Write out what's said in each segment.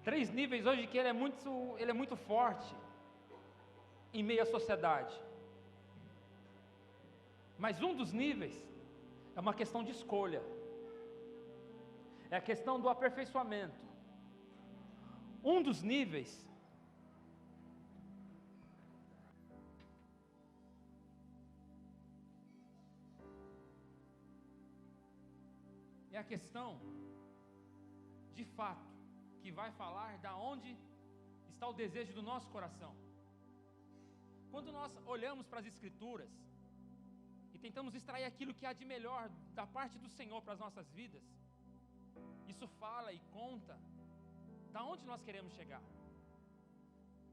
Três níveis hoje que ele é muito forte em meio à sociedade. Mas um dos níveis é uma questão de escolha. É a questão do aperfeiçoamento. Um dos níveis é a questão de fato que vai falar da onde está o desejo do nosso coração. Quando nós olhamos para as Escrituras e tentamos extrair aquilo que há de melhor da parte do Senhor para as nossas vidas, isso fala e conta da onde nós queremos chegar,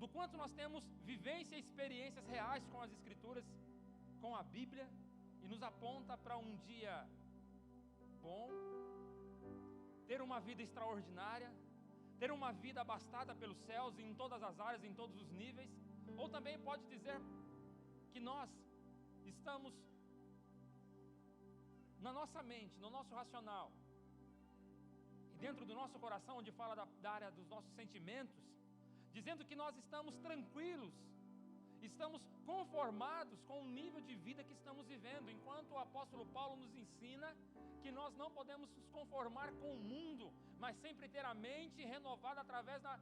do quanto nós temos vivência e experiências reais com as Escrituras, com a Bíblia, e nos aponta para um dia bom, ter uma vida extraordinária, ter uma vida abastada pelos céus em todas as áreas, em todos os níveis. Ou também pode dizer que nós estamos na nossa mente, no nosso racional, e dentro do nosso coração, onde fala da área dos nossos sentimentos, dizendo que nós estamos tranquilos, estamos conformados com o nível de vida que estamos vivendo, enquanto o apóstolo Paulo nos ensina que nós não podemos nos conformar com o mundo, mas sempre ter a mente renovada através da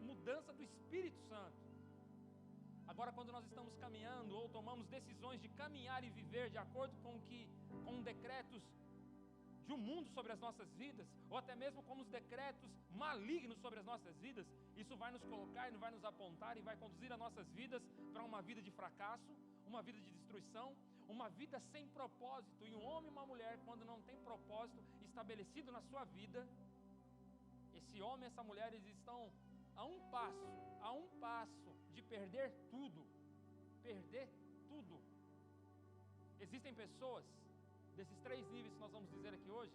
mudança do Espírito Santo. Agora, quando nós estamos caminhando ou tomamos decisões de caminhar e viver de acordo com decretos de um mundo sobre as nossas vidas, ou até mesmo como os decretos malignos sobre as nossas vidas, isso vai nos colocar e vai nos apontar e vai conduzir as nossas vidas para uma vida de fracasso, uma vida de destruição, uma vida sem propósito. E um homem e uma mulher, quando não tem propósito estabelecido na sua vida, esse homem e essa mulher, eles estão a um passo de perder tudo. Existem pessoas desses três níveis que nós vamos dizer aqui hoje,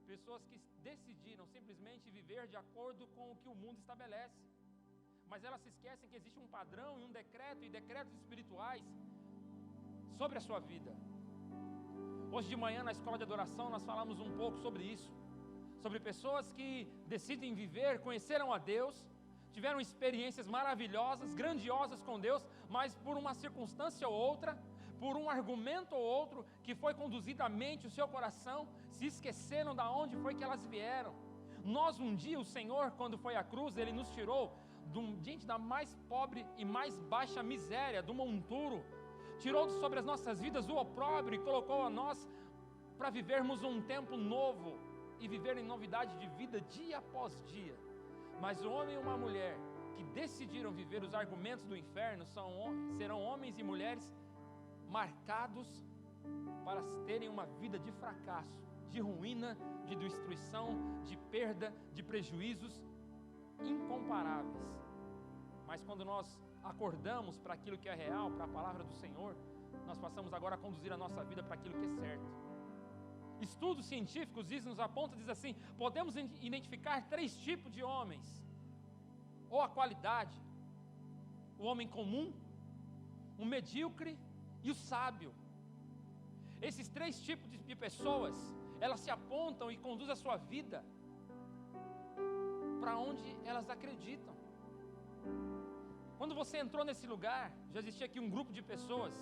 pessoas que decidiram simplesmente viver de acordo com o que o mundo estabelece, mas elas se esquecem que existe um padrão e um decreto e decretos espirituais sobre a sua vida. Hoje de manhã na escola de adoração nós falamos um pouco sobre isso, sobre pessoas que decidem viver, conheceram a Deus, tiveram experiências maravilhosas, grandiosas com Deus, mas por uma circunstância ou outra, por um argumento ou outro que foi conduzido à mente, o seu coração, se esqueceram da onde foi que elas vieram. Nós um dia, o Senhor, quando foi à cruz, Ele nos tirou diante da mais pobre e mais baixa miséria, do monturo, tirou sobre as nossas vidas o opróbrio e colocou a nós para vivermos um tempo novo e viver em novidade de vida dia após dia. Mas o homem e uma mulher que decidiram viver os argumentos do inferno serão homens e mulheres marcados para terem uma vida de fracasso, de ruína, de destruição, de perda, de prejuízos incomparáveis. Mas quando nós acordamos para aquilo que é real, para a palavra do Senhor, nós passamos agora a conduzir a nossa vida para aquilo que é certo. Estudos científicos nos apontam, diz assim, podemos identificar três tipos de homens, ou a qualidade, o homem comum, o medíocre e o sábio. Esses três tipos de pessoas, elas se apontam e conduzem a sua vida para onde elas acreditam. Quando você entrou nesse lugar, já existia aqui um grupo de pessoas,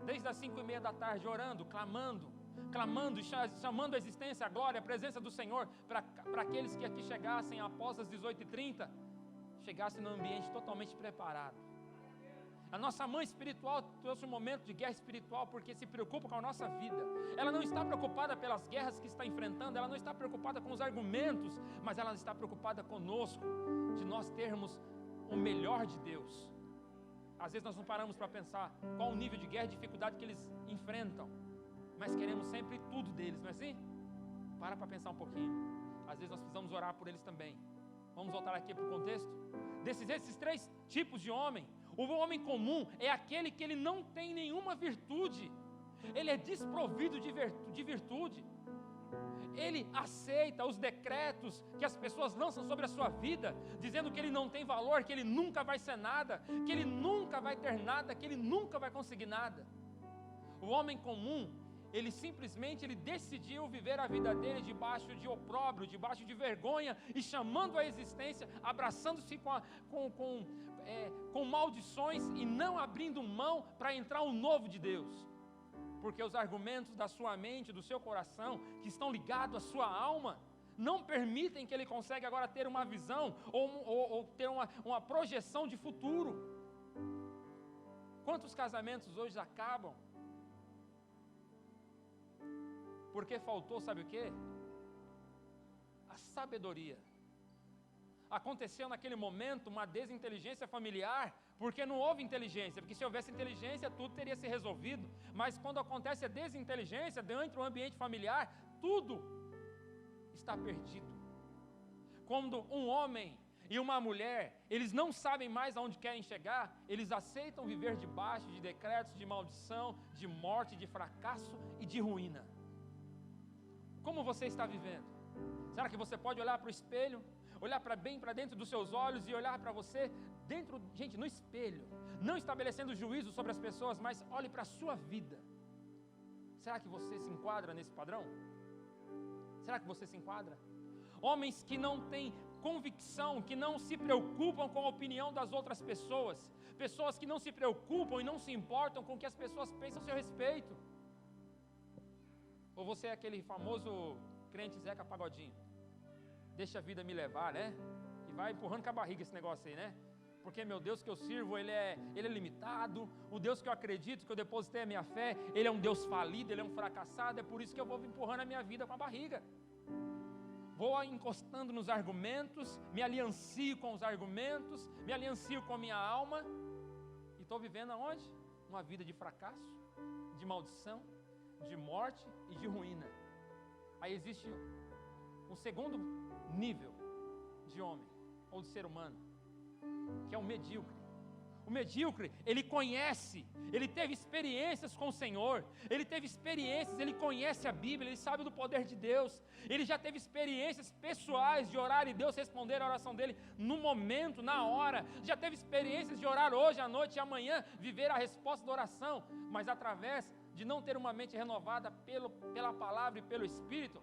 desde as 5:30 da tarde, orando, clamando e chamando a existência, a glória, a presença do Senhor, para aqueles que aqui chegassem após as 18:30, chegassem num ambiente totalmente preparado. A nossa mãe espiritual trouxe um momento de guerra espiritual, porque se preocupa com a nossa vida. Ela não está preocupada pelas guerras que está enfrentando, ela não está preocupada com os argumentos, mas ela está preocupada conosco, de nós termos o melhor de Deus. Às vezes nós não paramos para pensar qual o nível de guerra e dificuldade que eles enfrentam, mas queremos sempre tudo deles, não é assim? Para pensar um pouquinho. Às vezes nós precisamos orar por eles também. Vamos voltar aqui para o contexto. Desses três tipos de homem, o homem comum é aquele que ele não tem nenhuma virtude, ele é desprovido de virtude, ele aceita os decretos que as pessoas lançam sobre a sua vida, dizendo que ele não tem valor, que ele nunca vai ser nada, que ele nunca vai ter nada, que ele nunca vai conseguir nada. O homem comum, ele simplesmente decidiu viver a vida dele debaixo de opróbrio, debaixo de vergonha, e chamando a existência, abraçando-se com maldições e não abrindo mão para entrar o novo de Deus. Porque os argumentos da sua mente, do seu coração, que estão ligados à sua alma, não permitem que ele consiga agora ter uma visão ou ter uma projeção de futuro. Quantos casamentos hoje acabam? Porque faltou, sabe o quê? A sabedoria. Aconteceu naquele momento uma desinteligência familiar, porque não houve inteligência, porque se houvesse inteligência tudo teria se resolvido, mas quando acontece a desinteligência dentro do ambiente familiar, tudo está perdido. Quando um homem e uma mulher, eles não sabem mais aonde querem chegar, eles aceitam viver debaixo de decretos de maldição, de morte, de fracasso e de ruína. Como você está vivendo? Será que você pode olhar para o espelho, olhar bem para dentro dos seus olhos e olhar para você dentro, gente, no espelho, não estabelecendo juízo sobre as pessoas, mas olhe para a sua vida. Será que você se enquadra nesse padrão? Será que você se enquadra? Homens que não têm convicção, que não se preocupam com a opinião das outras pessoas, pessoas que não se preocupam e não se importam com o que as pessoas pensam a seu respeito. Ou você é aquele famoso crente Zeca Pagodinho? Deixa a vida me levar, né? E vai empurrando com a barriga esse negócio aí, né? Porque meu Deus que eu sirvo, ele é limitado. O Deus que eu acredito, que eu depositei a minha fé, ele é um Deus falido, ele é um fracassado. É por isso que eu vou empurrando a minha vida com a barriga. Vou encostando nos argumentos, me aliancio com os argumentos, me aliancio com a minha alma. E estou vivendo aonde? Uma vida de fracasso, de maldição, de morte e de ruína. Aí existe um segundo nível de homem ou de ser humano, que é o medíocre. O medíocre, ele conhece, ele teve experiências com o Senhor, ele teve experiências, ele conhece a Bíblia, ele sabe do poder de Deus, ele já teve experiências pessoais de orar e Deus responder a oração dele no momento, na hora, já teve experiências de orar hoje à noite e amanhã, viver a resposta da oração, mas através de não ter uma mente renovada pela palavra e pelo Espírito,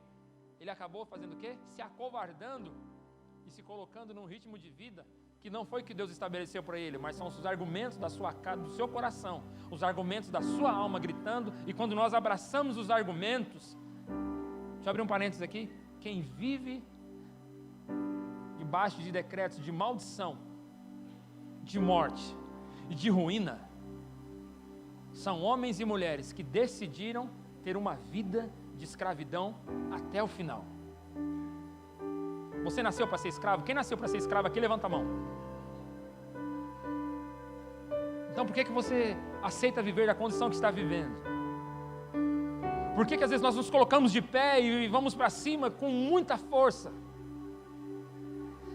ele acabou fazendo o quê? Se acovardando e se colocando num ritmo de vida que não foi que Deus estabeleceu para ele, mas são os argumentos do seu coração, os argumentos da sua alma gritando. E quando nós abraçamos os argumentos, deixa eu abrir um parênteses aqui, quem vive debaixo de decretos de maldição, de morte e de ruína, são homens e mulheres que decidiram ter uma vida de escravidão até o final. Você nasceu para ser escravo? Quem nasceu para ser escravo aqui, levanta a mão. Então por que você aceita viver da condição que está vivendo? Por que às vezes nós nos colocamos de pé e vamos para cima com muita força?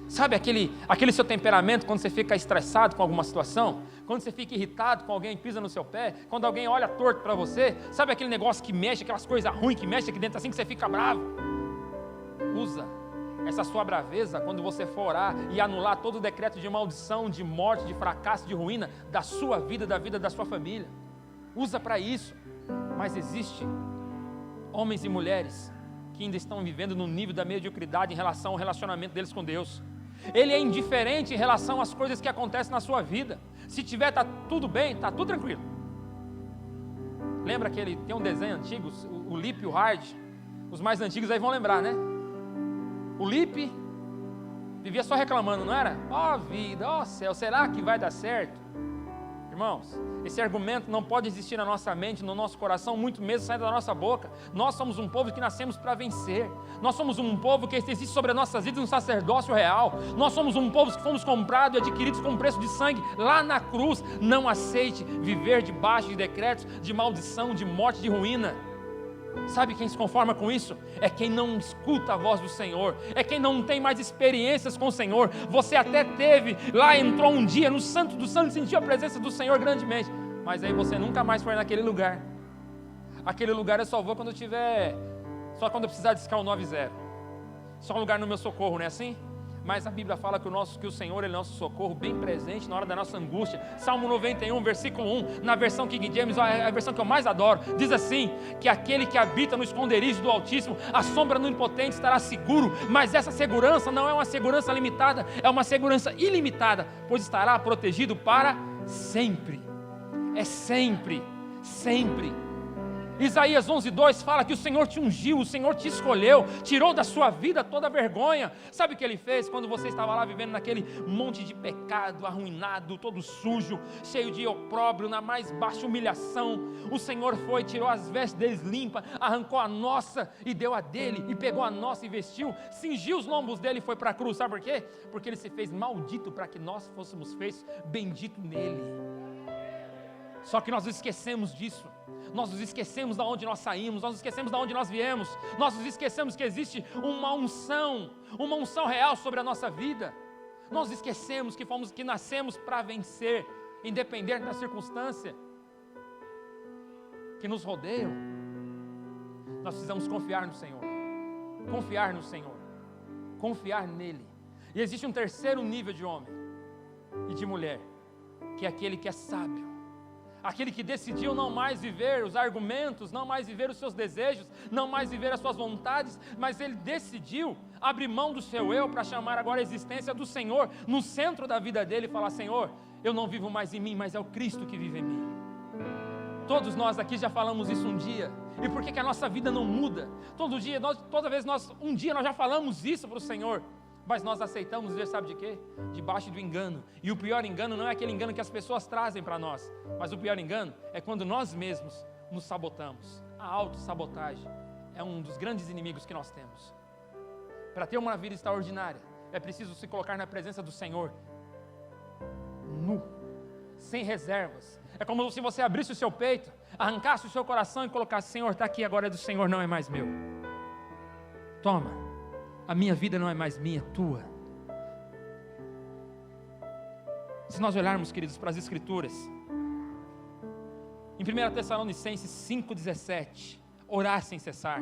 Sabe aquele seu temperamento quando você fica estressado com alguma situação? Quando você fica irritado com alguém que pisa no seu pé? Quando alguém olha torto para você? Sabe aquele negócio que mexe, aquelas coisas ruins que mexe aqui dentro assim que você fica bravo? Usa essa sua braveza quando você for orar e anular todo o decreto de maldição, de morte, de fracasso, de ruína da sua vida, da vida da sua família. Usa para isso. Mas existe homens e mulheres que ainda estão vivendo no nível da mediocridade em relação ao relacionamento deles com Deus. Ele é indiferente em relação às coisas que acontecem na sua vida. Se tiver, tá tudo bem, tá tudo tranquilo. Lembra que tem um desenho antigo, o Lip e o Hard? Os mais antigos aí vão lembrar, né? O Lip vivia só reclamando, não era? Ó vida, ó céu, será que vai dar certo? Irmãos, esse argumento não pode existir na nossa mente, no nosso coração, muito mesmo saindo da nossa boca. Nós somos um povo que nascemos para vencer. Nós somos um povo que existe sobre as nossas vidas um sacerdócio real. Nós somos um povo que fomos comprados e adquiridos com preço de sangue lá na cruz. Não aceite viver debaixo de decretos de maldição, de morte, de ruína. Sabe quem se conforma com isso? É quem não escuta a voz do Senhor, é quem não tem mais experiências com o Senhor. Você até teve, lá entrou um dia no Santo dos Santos, sentiu a presença do Senhor grandemente, mas aí você nunca mais foi naquele lugar. Aquele lugar eu só vou quando eu precisar discar o 90. Só um lugar no meu socorro, não é assim? Mas a Bíblia fala que o Senhor é nosso socorro bem presente na hora da nossa angústia. Salmo 91, versículo 1, na versão King James, a versão que eu mais adoro, diz assim, que aquele que habita no esconderijo do Altíssimo, a sombra do Onipotente estará seguro. Mas essa segurança não é uma segurança limitada, é uma segurança ilimitada, pois estará protegido para sempre. É sempre, sempre. Isaías 11:2 fala que o Senhor te ungiu, o Senhor te escolheu, tirou da sua vida toda a vergonha. Sabe o que Ele fez quando você estava lá vivendo naquele monte de pecado, arruinado, todo sujo, cheio de opróbrio, na mais baixa humilhação? O Senhor foi, tirou as vestes deles limpas, arrancou a nossa e deu a dele, e pegou a nossa e vestiu, cingiu os lombos dele e foi para a cruz. Sabe por quê? Porque Ele se fez maldito para que nós fôssemos feitos bendito nele. Só que nós esquecemos disso. Nós nos esquecemos de onde nós saímos, nós nos esquecemos de onde nós viemos, nós nos esquecemos que existe uma unção real sobre a nossa vida. Nós esquecemos que nascemos para vencer, independente da circunstância que nos rodeiam. Nós precisamos confiar no Senhor, confiar nele. E existe um terceiro nível de homem e de mulher, que é aquele que é sábio. Aquele que decidiu não mais viver os argumentos, não mais viver os seus desejos, não mais viver as suas vontades, mas ele decidiu abrir mão do seu eu para chamar agora a existência do Senhor no centro da vida dele e falar: Senhor, eu não vivo mais em mim, mas é o Cristo que vive em mim. Todos nós aqui já falamos isso um dia. E por que a nossa vida não muda? Um dia nós já falamos isso para o Senhor. Mas nós aceitamos viver, sabe de quê? Debaixo do engano. E o pior engano não é aquele engano que as pessoas trazem para nós, mas o pior engano é quando nós mesmos nos sabotamos. A autossabotagem é um dos grandes inimigos que nós temos. Para ter uma vida extraordinária, é preciso se colocar na presença do Senhor nu, sem reservas. É como se você abrisse o seu peito, arrancasse o seu coração e colocasse: Senhor, está aqui, agora é do Senhor, não é mais meu. Toma. A minha vida não é mais minha, é tua. Se nós olharmos, queridos, para as Escrituras, em 1 Tessalonicenses 5,17, orar sem cessar.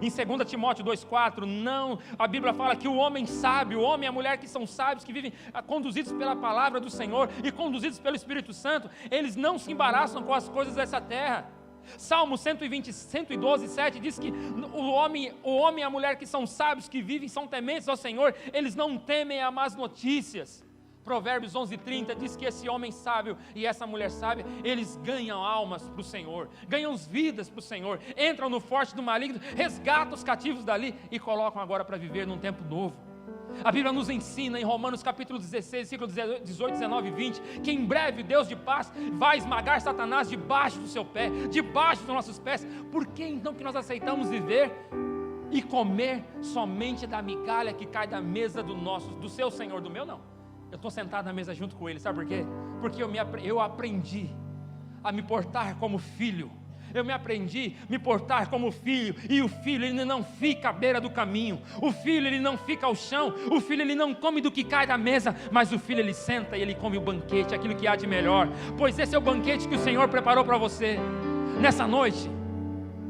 Em 2 Timóteo 2,4, a Bíblia fala que o homem sábio, o homem e a mulher que são sábios, que vivem conduzidos pela palavra do Senhor e conduzidos pelo Espírito Santo, eles não se embaraçam com as coisas dessa terra. Salmo 112:7 diz que o homem e a mulher que são sábios, que vivem, são tementes ao Senhor, eles não temem a más notícias. Provérbios 11:30 diz que esse homem sábio e essa mulher sábia, eles ganham almas para o Senhor, ganham vidas para o Senhor, entram no forte do maligno, resgatam os cativos dali e colocam agora para viver num tempo novo. A Bíblia nos ensina em Romanos capítulo 16, versículo 18, 19 e 20, que em breve Deus de paz vai esmagar Satanás debaixo do seu pé, debaixo dos nossos pés. Por que então que nós aceitamos viver e comer somente da migalha que cai da mesa do seu Senhor? Do meu não, eu estou sentado na mesa junto com ele. Sabe por quê? Porque eu aprendi a me portar como filho. Eu aprendi a me portar como filho, e o filho ele não fica à beira do caminho, o filho ele não fica ao chão, o filho ele não come do que cai da mesa, mas o filho ele senta e ele come o banquete, aquilo que há de melhor, pois esse é o banquete que o Senhor preparou para você. Nessa noite,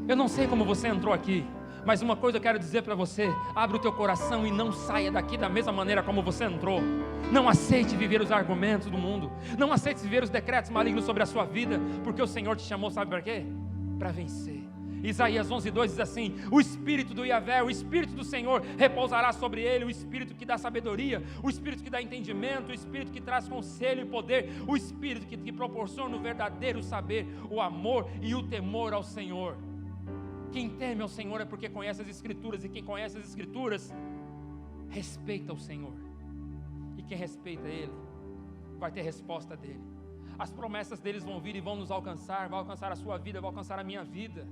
eu não sei como você entrou aqui, mas uma coisa eu quero dizer para você: abre o teu coração e não saia daqui da mesma maneira como você entrou. Não aceite viver os argumentos do mundo, não aceite viver os decretos malignos sobre a sua vida, porque o Senhor te chamou, sabe para quê? Para vencer. Isaías 11:2 diz assim: o Espírito do Yahvé, o Espírito do Senhor repousará sobre ele, o Espírito que dá sabedoria, o Espírito que dá entendimento, o Espírito que traz conselho e poder, o Espírito que proporciona o verdadeiro saber, o amor e o temor ao Senhor. Quem teme ao Senhor é porque conhece as Escrituras, e quem conhece as Escrituras respeita o Senhor, e quem respeita Ele vai ter resposta dEle. As promessas deles vão vir e vão nos alcançar, vai alcançar a sua vida, vai alcançar a minha vida.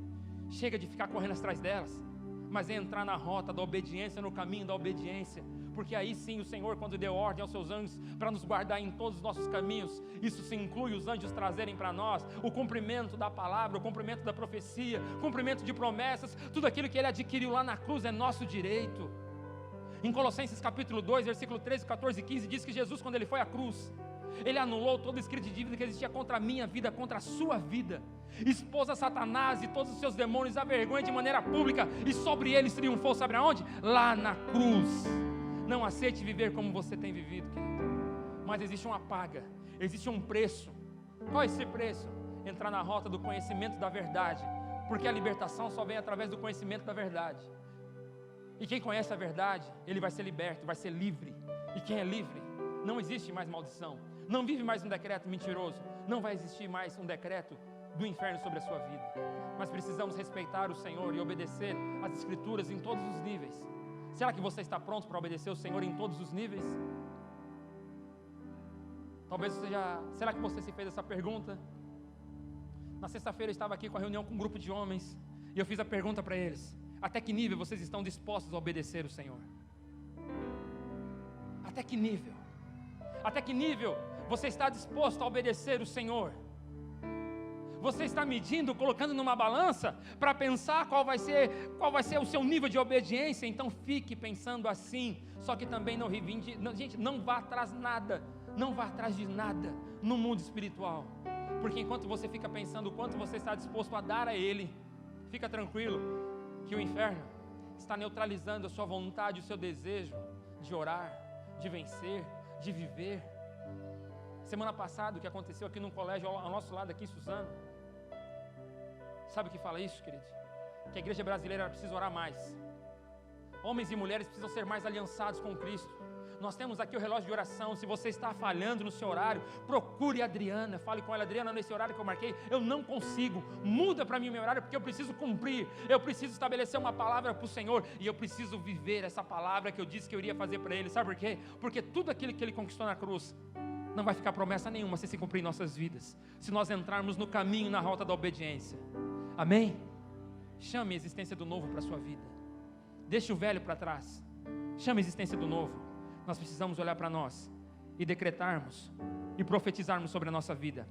Chega de ficar correndo atrás delas, mas é entrar na rota da obediência, no caminho da obediência, porque aí sim o Senhor, quando deu ordem aos seus anjos para nos guardar em todos os nossos caminhos, isso se inclui os anjos trazerem para nós o cumprimento da palavra, o cumprimento da profecia, o cumprimento de promessas, tudo aquilo que Ele adquiriu lá na cruz é nosso direito. Em Colossenses capítulo 2, versículo 13, 14 e 15, diz que Jesus, quando Ele foi à cruz, Ele anulou todo escrito de dívida que existia contra a minha vida, contra a sua vida, expôs a Satanás e todos os seus demônios à vergonha de maneira pública, e sobre eles triunfou, sabe aonde? Lá na cruz. Não aceite viver como você tem vivido, querido. Mas existe uma paga, existe um preço. Qual é esse preço? Entrar na rota do conhecimento da verdade, porque a libertação só vem através do conhecimento da verdade. E quem conhece a verdade, ele vai ser liberto, vai ser livre. E quem é livre, não existe mais maldição, não vive mais um decreto mentiroso, não vai existir mais um decreto do inferno sobre a sua vida. Mas precisamos respeitar o Senhor e obedecer as Escrituras em todos os níveis. Será que você está pronto para obedecer o Senhor em todos os níveis? Talvez você será que você se fez essa pergunta? Na sexta-feira eu estava aqui com a reunião com um grupo de homens, e eu fiz a pergunta para eles: até que nível vocês estão dispostos a obedecer o Senhor? Até que nível? Até que nível você está disposto a obedecer o Senhor? Você está medindo, colocando numa balança para pensar qual vai ser o seu nível de obediência? Então fique pensando assim. Só que também não reivindique. Gente, não vá atrás de nada no mundo espiritual, porque enquanto você fica pensando o quanto você está disposto a dar a Ele, fica tranquilo que o inferno está neutralizando a sua vontade, o seu desejo de orar, de vencer, de viver. Semana passada, o que aconteceu aqui num colégio ao nosso lado, aqui em Suzano, sabe o que fala isso, querido? Que a igreja brasileira precisa orar mais. Homens e mulheres precisam ser mais aliançados com Cristo. Nós temos aqui o relógio de oração. Se você está falhando no seu horário, procure a Adriana, fale com ela: Adriana, nesse horário que eu marquei, eu não consigo, muda para mim o meu horário, porque eu preciso cumprir, eu preciso estabelecer uma palavra para o Senhor, e eu preciso viver essa palavra que eu disse que eu iria fazer para Ele. Sabe por quê? Porque tudo aquilo que Ele conquistou na cruz, não vai ficar promessa nenhuma se cumprir em nossas vidas, se nós entrarmos no caminho, na rota da obediência. Amém? Chame a existência do novo para a sua vida, deixe o velho para trás, chame a existência do novo. Nós precisamos olhar para nós e decretarmos e profetizarmos sobre a nossa vida,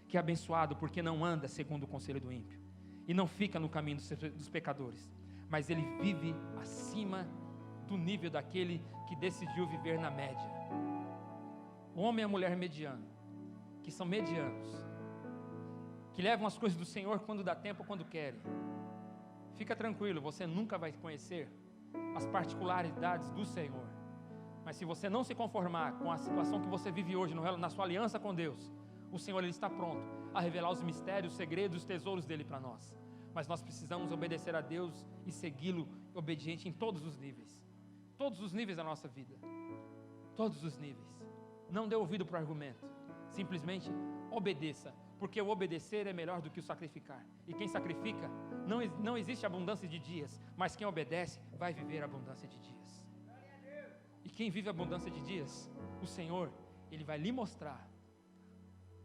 que é abençoado porque não anda segundo o conselho do ímpio, e não fica no caminho dos pecadores, mas ele vive acima do nível daquele que decidiu viver na média. O homem e a mulher mediano, que são medianos, que levam as coisas do Senhor quando dá tempo ou quando querem. Fica tranquilo, você nunca vai conhecer as particularidades do Senhor. Mas se você não se conformar com a situação que você vive hoje, na sua aliança com Deus, o Senhor ele está pronto a revelar os mistérios, os segredos, os tesouros dele para nós. Mas nós precisamos obedecer a Deus e segui-lo obediente em todos os níveis da nossa vida, todos os níveis. Não dê ouvido para o argumento, simplesmente obedeça, porque o obedecer é melhor do que o sacrificar. E quem sacrifica, não existe abundância de dias, mas quem obedece vai viver abundância de dias. E quem vive a abundância de dias, o Senhor, Ele vai lhe mostrar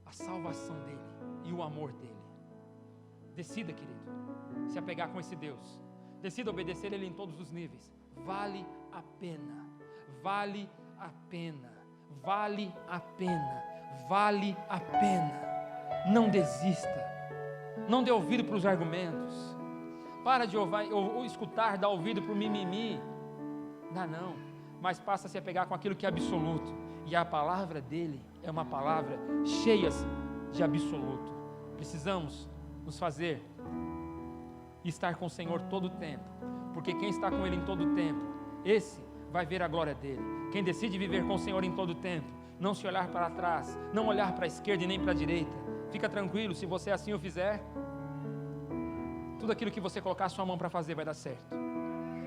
a salvação dEle e o amor dEle. Decida, querido, se apegar com esse Deus. Decida obedecer Ele em todos os níveis. Vale a pena, vale a pena, vale a pena, vale a pena. Não desista, não dê ouvido para os argumentos. Para de escutar, dar ouvido para o mimimi. Não. Mas passa a se apegar com aquilo que é absoluto, e a palavra dele é uma palavra cheia de absoluto. Precisamos nos fazer estar com o Senhor todo o tempo, porque quem está com Ele em todo o tempo, esse vai ver a glória dele. Quem decide viver com o Senhor em todo o tempo, não se olhar para trás, não olhar para a esquerda e nem para a direita, fica tranquilo, se você assim o fizer, tudo aquilo que você colocar a sua mão para fazer vai dar certo.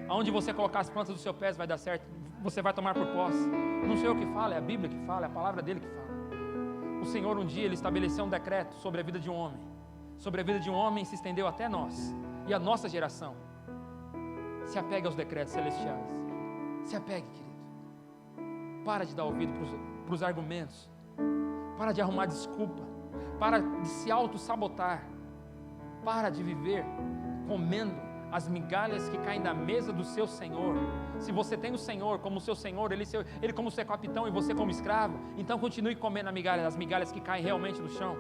Aonde você colocar as plantas dos seus pés vai dar certo, você vai tomar por posse. Não sei eu que falo, é a Bíblia que fala, é a palavra dele que fala. O Senhor um dia, Ele estabeleceu um decreto sobre a vida de um homem. Sobre a vida de um homem se estendeu até nós, e a nossa geração. Se apegue aos decretos celestiais. Se apegue, querido. Para de dar ouvido para os argumentos. Para de arrumar desculpa. Para de se auto-sabotar. Para de viver comendo as migalhas que caem da mesa do seu Senhor. Se você tem o Senhor como seu Senhor, Ele como seu capitão e você como escravo, então continue comendo as migalhas que caem realmente do chão.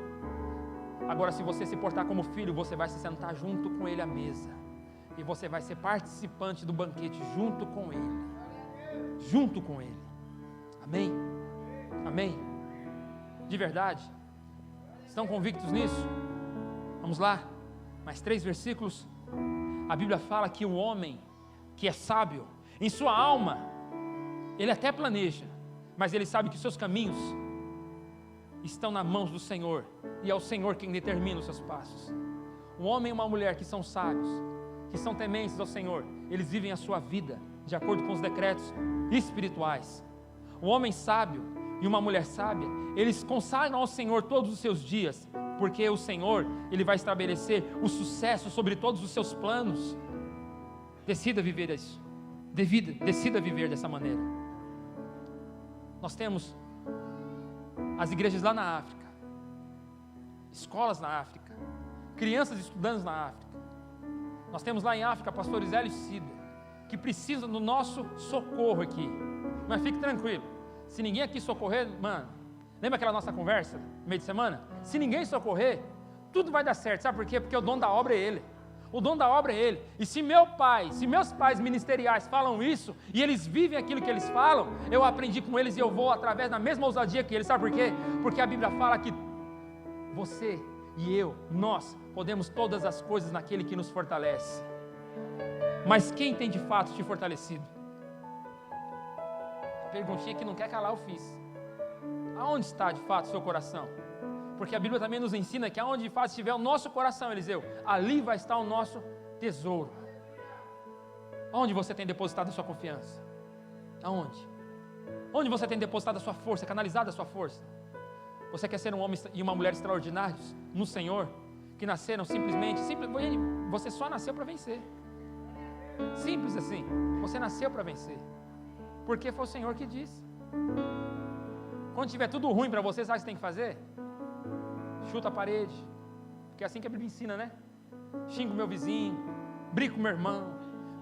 Agora, se você se portar como filho, você vai se sentar junto com Ele à mesa, e você vai ser participante do banquete junto com Ele. Junto com Ele. Amém? Amém? De verdade? Estão convictos nisso? Vamos lá? Mais 3 versículos. A Bíblia fala que o homem que é sábio, em sua alma, Ele até planeja, mas ele sabe que os seus caminhos estão nas mãos do Senhor, e é o Senhor quem determina os seus passos. Um homem e uma mulher que são sábios, que são tementes ao Senhor, eles vivem a sua vida de acordo com os decretos espirituais. Um homem sábio e uma mulher sábia, eles consagram ao Senhor todos os seus dias, porque o Senhor, Ele vai estabelecer o sucesso sobre todos os seus planos. Decida viver isso, decida viver dessa maneira. Nós temos as igrejas lá na África, escolas na África, crianças estudando na África. Nós temos lá em África pastores Hélio e Cida, que precisam do nosso socorro aqui. Mas fique tranquilo, se ninguém aqui socorrer, mano, lembra aquela nossa conversa no meio de semana? Se ninguém socorrer, tudo vai dar certo, sabe por quê? Porque o dono da obra é Ele. O dono da obra é Ele. E se meus pais ministeriais falam isso, e eles vivem aquilo que eles falam, eu aprendi com eles e eu vou através da mesma ousadia que eles. Sabe por quê? Porque a Bíblia fala que você e eu, nós, podemos todas as coisas naquele que nos fortalece. Mas quem tem de fato te fortalecido? A perguntinha que não quer calar eu fiz. Aonde está de fato o seu coração? Porque a Bíblia também nos ensina que aonde de fato estiver o nosso coração, Eliseu, ali vai estar o nosso tesouro. Aonde você tem depositado a sua confiança? Aonde? Onde você tem depositado a sua força, canalizado a sua força? Você quer ser um homem e uma mulher extraordinários no Senhor, que nasceram simplesmente, você só nasceu para vencer. Simples assim, você nasceu para vencer, porque foi o Senhor que disse. Quando tiver tudo ruim para você, sabe o que você tem que fazer? Chuta a parede, porque é assim que a Bíblia ensina, né? Xingo meu vizinho, brigo com meu irmão,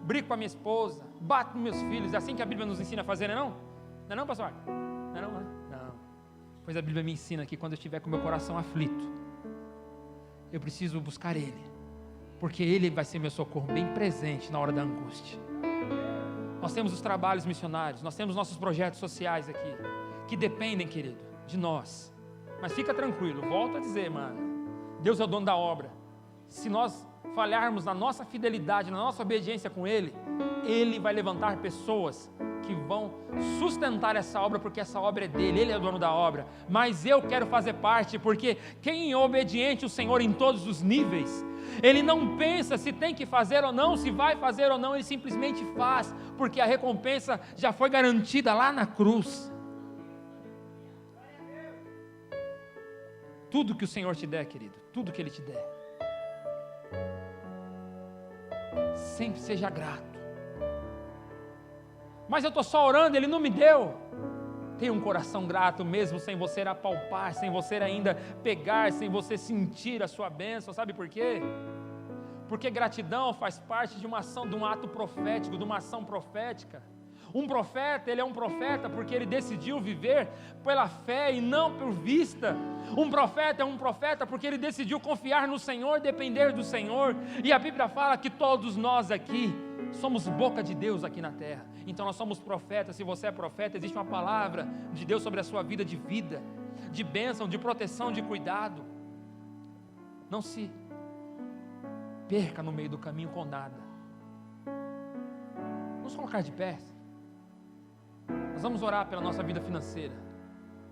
brigo com a minha esposa, bato nos meus filhos. É assim que a Bíblia nos ensina a fazer, não é não? Não é não, pastor? Não é não, né? Não. Pois a Bíblia me ensina que quando eu estiver com meu coração aflito, eu preciso buscar Ele, porque Ele vai ser meu socorro bem presente na hora da angústia. Nós temos os trabalhos missionários, nós temos nossos projetos sociais aqui, que dependem, querido, de nós. Mas fica tranquilo, volto a dizer, mano, Deus é o dono da obra. Se nós falharmos na nossa fidelidade, na nossa obediência com Ele, Ele vai levantar pessoas que vão sustentar essa obra, porque essa obra é dele, Ele é o dono da obra. Mas eu quero fazer parte, porque quem é obediente ao Senhor em todos os níveis, ele não pensa se tem que fazer ou não, se vai fazer ou não, ele simplesmente faz, porque a recompensa já foi garantida lá na cruz. Tudo que o Senhor te der, querido, tudo que Ele te der, sempre seja grato. Mas eu estou só orando, Ele não me deu. Tenha um coração grato mesmo, sem você apalpar, sem você ainda pegar, sem você sentir a sua bênção. Sabe por quê? Porque gratidão faz parte de uma ação, de um ato profético, de uma ação profética. Um profeta, ele é um profeta porque ele decidiu viver pela fé e não por vista. Um profeta é um profeta porque ele decidiu confiar no Senhor, depender do Senhor. E a Bíblia fala que todos nós aqui somos boca de Deus aqui na terra. Então nós somos profetas. Se você é profeta, existe uma palavra de Deus sobre a sua vida, de bênção, de proteção, de cuidado. Não se perca no meio do caminho com nada. Vamos colocar de pé. Nós vamos orar pela nossa vida financeira.